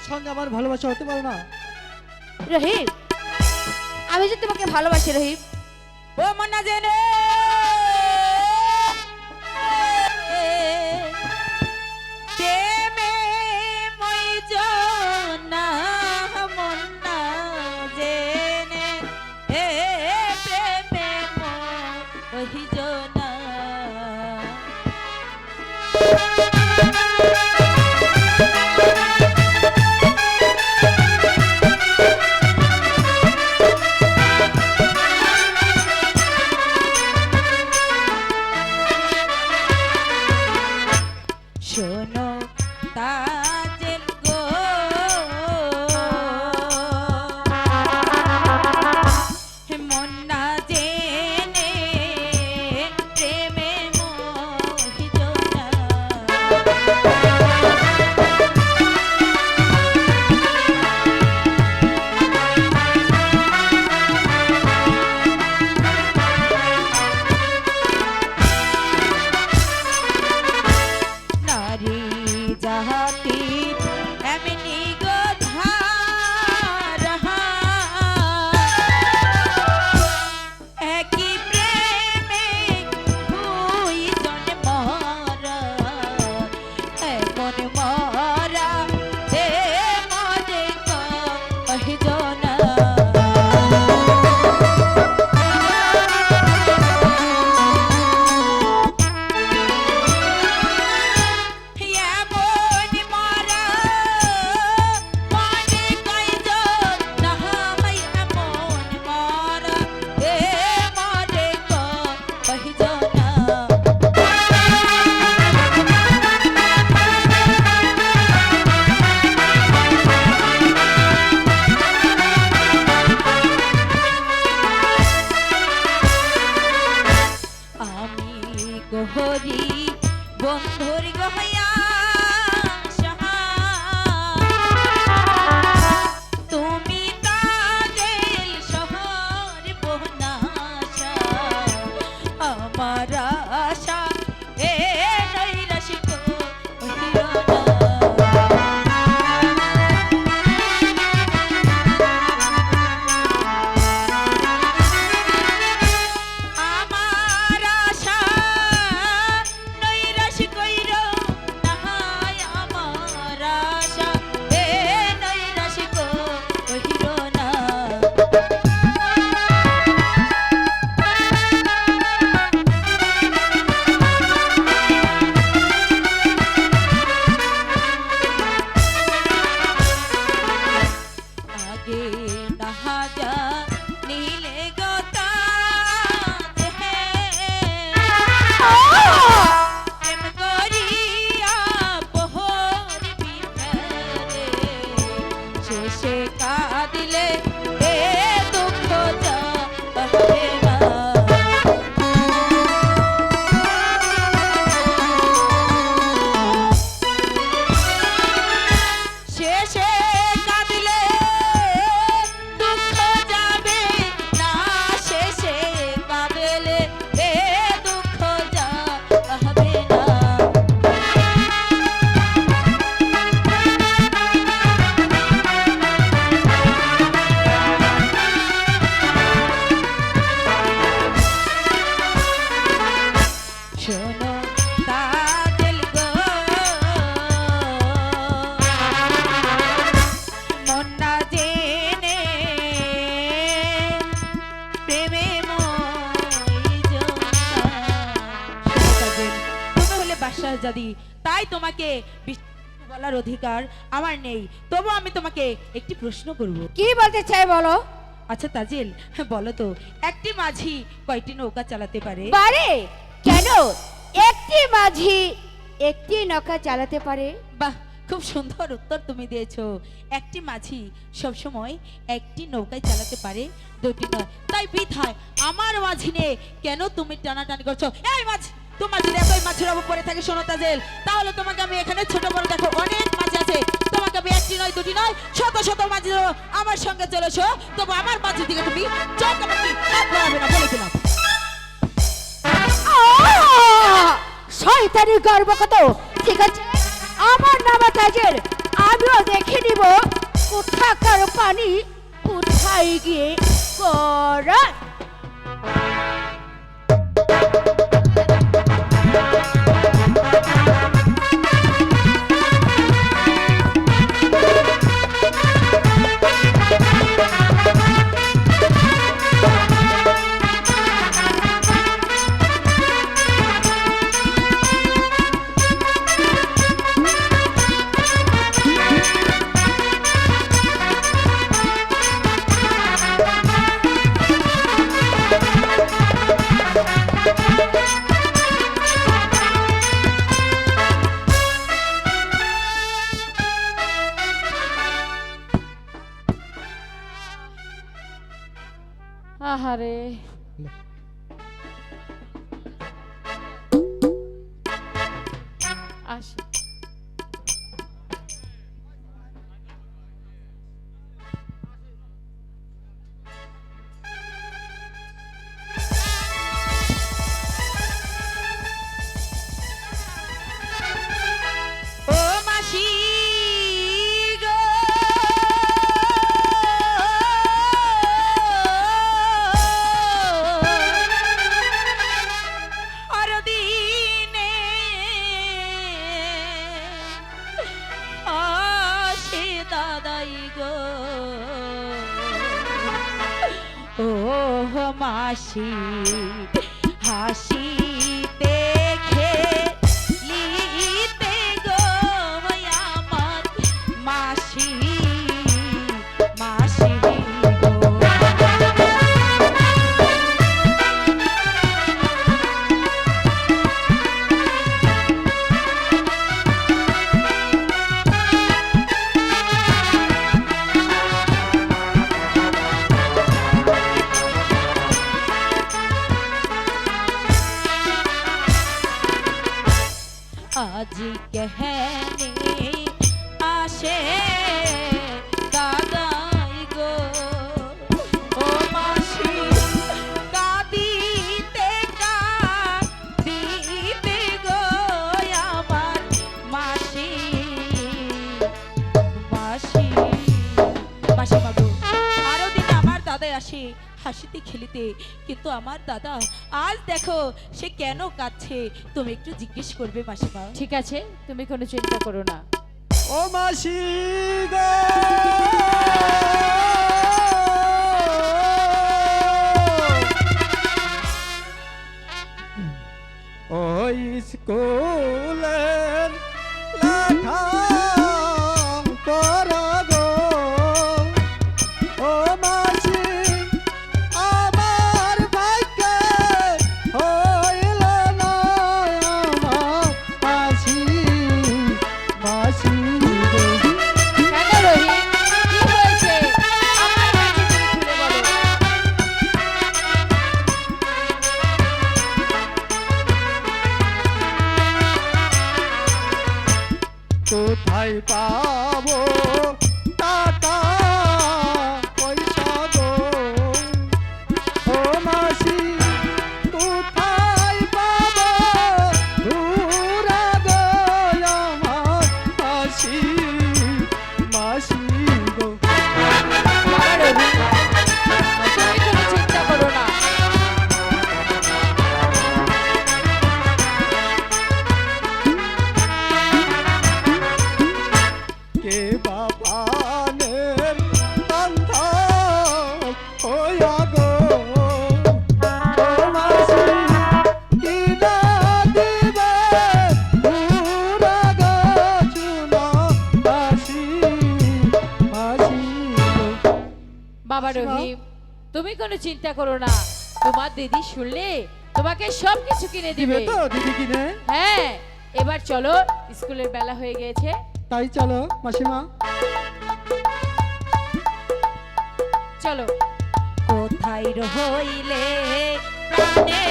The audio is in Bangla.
সঙ্গে আমার ভালোবাসা হতে পারে না? রহিম, আমি যে তোমাকে ভালোবাসি রহিম। ও মনা জেনে প্রেমে মই জনা মনা জেনে প্রেমে মই জনা শোনো তাজেল গো মন না জেনে প্রেমে মোহিত না নারী জাহাতি এমনি গোধারা একই প্রেমে দুইজন মরা এমন মরা হে মনে কহিজনা এমন মরা মনে কয়জন না ভাই এমন মরা হে মনে কহিজনা আমি গোহরি বন্ধুর গহয়া তুমি তাজেল শহর বহনাশা আমার আশা এ নৈরাশিক হইও আমার আশা নৈরাশ কইর নাহাই আমার আশা এ নৈরাশ কইর না আগে নাহাজা নীলে গতা প্রেম করিয়া বহর ভিতরে শেষে কাঁদিলে এ দুঃখ যাবে না শেষে কাঁদিলে দুঃখ যাবে না শেষে কাঁদিলে এ দুঃখ যাবে না শোনো তাজেল গো মন না জেনে প্রেমে মই জনা তুমি হলে বাদশাহ জাদি তাই তোমাকে বলার অধিকার আমার নেই তবু আমি তোমাকে একটি প্রশ্ন করব কি বলতে চাই বলো? আচ্ছা তাজেল বলো তো একটি মাঝি কয়টি নৌকা চালাতে পারে পারে কেন? একটি মাঝি একটি নৌকা চালাতে পারে। বাহ খুব সুন্দর উত্তর তুমি দিয়েছো একটি মাঝি সব সময় একটি নৌকায় চালাতে পারে দুটি নয় তাই বিধায় আমার মাঝি নিয়ে কেন তুমি টানাটানি করছো এই মাঝি তোমার যদি এতই মাছের অভাব পড়ে থাকে শোনো তাজেল তাহলে তোমাকে আমি এখানে ছোট বড় দেখো অনেক মাছ আছে তোমাকে আমি একটি নয় দুটি নয় শত শত মাছ আমার সঙ্গে চলেছো তবু আমার মাছের দিকে তুমি চোখ আমাকে হাত বাড়াবে না বলে দিলাম শয়তানি গর্ব কত ঠিক আছে আমার নাম তাজেল আমিও দেখে নিব টাকার পানি কোথায় গিয়ে করার? আহারে আসি। ও মাসি গো, হরদিনে আসে দাদাই গো, ও মাসি হাসি দেখে লিতে গো আমার মাসি মাসি গো। আজ কেহনে আসে দাদাই গো, ও মাসি কাঁদিতে কাঁদিতে গো আমার মাসি মাসি মাসি বাবু। আরো দিনে আমার দাদাই আসে হাসিতে খেলিতে, কিন্তু আমার দাদা আজ দেখো সে কেন কাঁদছে, তুমি একটু জিজ্ঞেস করবে মাসিমা। ঠিক আছে, তুমি কোনো চিন্তা করো না। ও মাসি গো, ওই স্কুলের লেখা কর গো, ও মাসি আমার ভাগ্যে হইল না আমার মাসি মাসি গো। কেন রহিম, কি হয়েছে? আমার কাছে তুমি খুলে বলো। কোথায় পাবো টাকা পয়সা গো, ও মাসি কোথায় পাবো ধুরা গো আমার মাসি মাসি গো। বাবা রহিম, তুমি কোনো চিন্তা করো না। কে বাবানের বান্ধা হইয়া গো, ও মাসি কিনা দিবে পুরা গো চুনা মাসি মাসি গো। বাবা রহিম, তুমি কোনো চিন্তা করো না। তোমার দিদি শুনলে তোমাকে সব কিছু কিনে দিবে দিবে। তো দিদি কিনে? হ্যাঁ, এবার চলো, স্কুলের বেলা হয়ে গেছে। তাই চলো মাসিমা। চলো। কোথায় রইলে প্রাণে